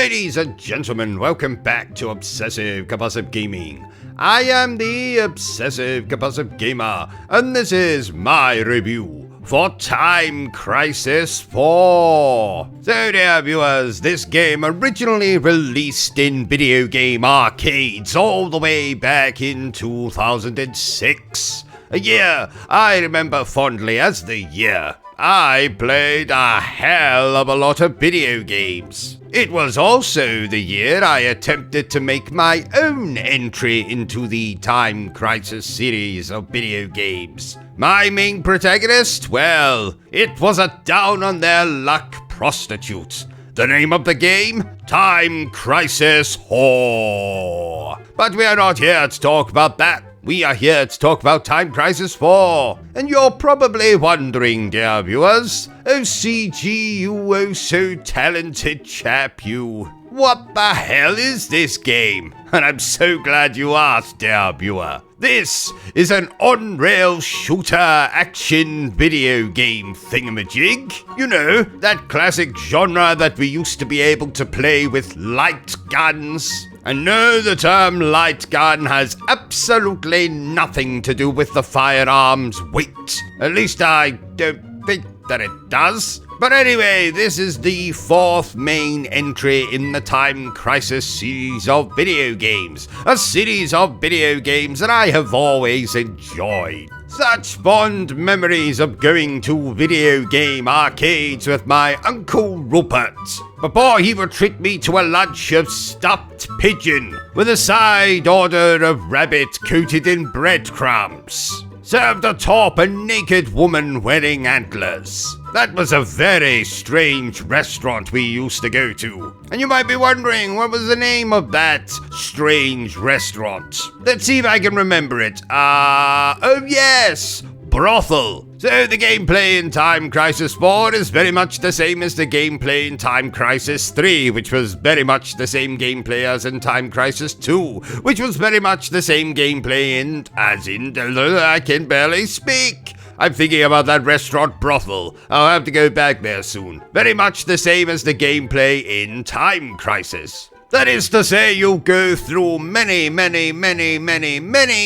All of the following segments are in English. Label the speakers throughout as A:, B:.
A: Ladies and gentlemen, welcome back to Obsessive Compulsive Gaming. I am the Obsessive Compulsive Gamer, and this is my review for Time Crisis 4. So dear viewers, this game originally released in video game arcades all the way back in 2006. A year I remember fondly as the year I played a hell of a lot of video games. It was also the year I attempted to make my own entry into the Time Crisis series of video games. My main protagonist, well, it was a down-on-their-luck prostitute. The name of the game? Time Crisis Whore. But we are not here to talk about that. We are here to talk about Time Crisis 4. And you're probably wondering, dear viewers, oh CG, you oh so talented chap, you. What the hell is this game? And I'm so glad you asked, dear viewer. This is an on-rail shooter action video game thingamajig. You know, that classic genre that we used to be able to play with light guns. And no, the term light gun has absolutely nothing to do with the firearm's weight. At least I don't think that it does. But anyway, this is the fourth main entry in the Time Crisis series of video games. A series of video games that I have always enjoyed. Such fond memories of going to video game arcades with my Uncle Rupert, before he would treat me to a lunch of stuffed pigeon with a side order of rabbit coated in breadcrumbs, served atop a naked woman wearing antlers. That was a very strange restaurant we used to go to. And you might be wondering, what was the name of that strange restaurant? Let's see if I can remember it. Oh yes, Brothel. So the gameplay in Time Crisis 4 is very much the same as the gameplay in Time Crisis 3, which was very much the same gameplay as in Time Crisis 2, which was very much the same gameplay I can barely speak. I'm thinking about that restaurant Brothel. I'll have to go back there soon. Very much the same as the gameplay in Time Crisis. That is to say, you'll go through many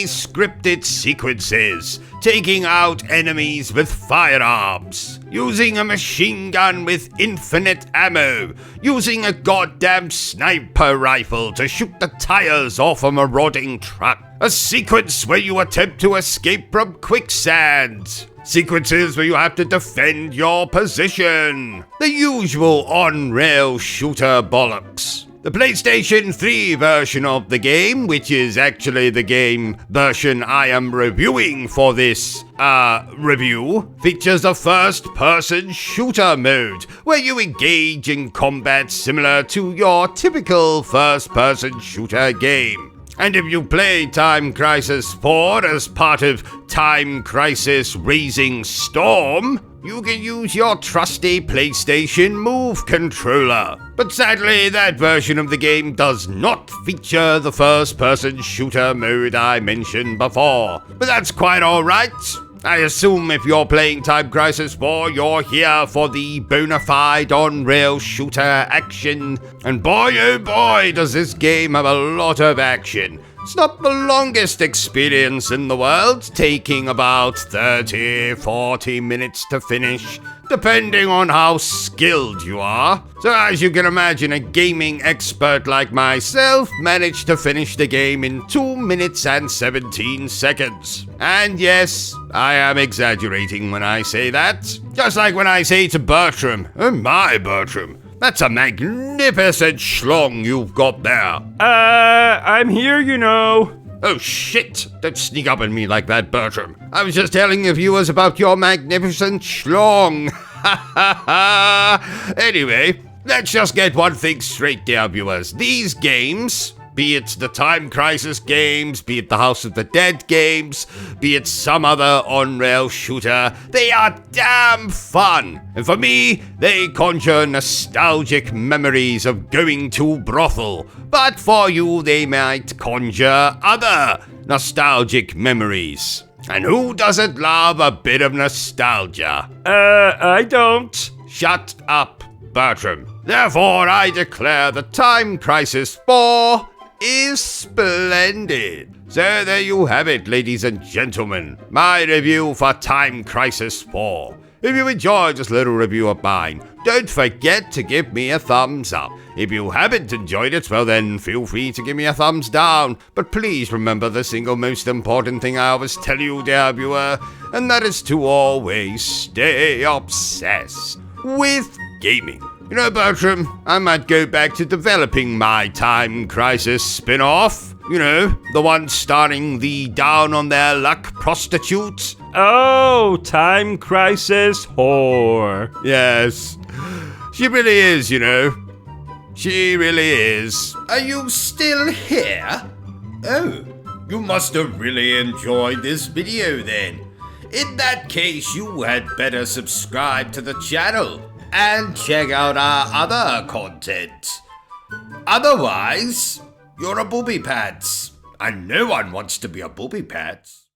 A: scripted sequences, taking out enemies with firearms, using a machine gun with infinite ammo, using a goddamn sniper rifle to shoot the tires off a marauding truck, a sequence where you attempt to escape from quicksand, sequences where you have to defend your position, the usual on-rail shooter bollocks. The PlayStation 3 version of the game, which is actually the game version I am reviewing for this review, features a first-person shooter mode, where you engage in combat similar to your typical first-person shooter game. And if you play Time Crisis 4 as part of Time Crisis Raising Storm, you can use your trusty PlayStation Move controller. But sadly, that version of the game does not feature the first-person shooter mode I mentioned before. But that's quite alright. I assume if you're playing Time Crisis 4, you're here for the bona fide on-rail shooter action. And boy oh boy does this game have a lot of action. It's not the longest experience in the world, taking about 30-40 minutes to finish, depending on how skilled you are. So as you can imagine, a gaming expert like myself managed to finish the game in 2 minutes and 17 seconds. And yes, I am exaggerating when I say that. Just like when I say to Bertrum, oh my Bertrum, that's a magnificent schlong you've got there.
B: I'm here, you know.
A: Oh shit, don't sneak up on me like that, Bertrum. I was just telling the viewers about your magnificent schlong. Anyway, let's just get one thing straight, dear viewers. These games, be it the Time Crisis games, be it the House of the Dead games, be it some other on-rail shooter, they are damn fun. And for me, they conjure nostalgic memories of going to Brothel. But for you, they might conjure other nostalgic memories. And who doesn't love a bit of nostalgia?
B: I don't.
A: Shut up, Bertrum. Therefore, I declare the Time Crisis 4 is splendid. So there you have it, ladies and gentlemen. My review for Time Crisis 4. If you enjoyed this little review of mine, don't forget to give me a thumbs up. If you haven't enjoyed it, well then feel free to give me a thumbs down. But please remember the single most important thing I always tell you, dear viewer, and that is to always stay obsessed with gaming. You know, Bertrum, I might go back to developing my Time Crisis spin-off. You know, the one starring the down-on-their-luck prostitute.
B: Oh, Time Crisis whore.
A: Yes, she really is, you know. She really is.
C: Are you still here? Oh, you must have really enjoyed this video then. In that case, you had better subscribe to the channel and check out our other content. Otherwise, you're a booby pants, and no one wants to be a booby pants.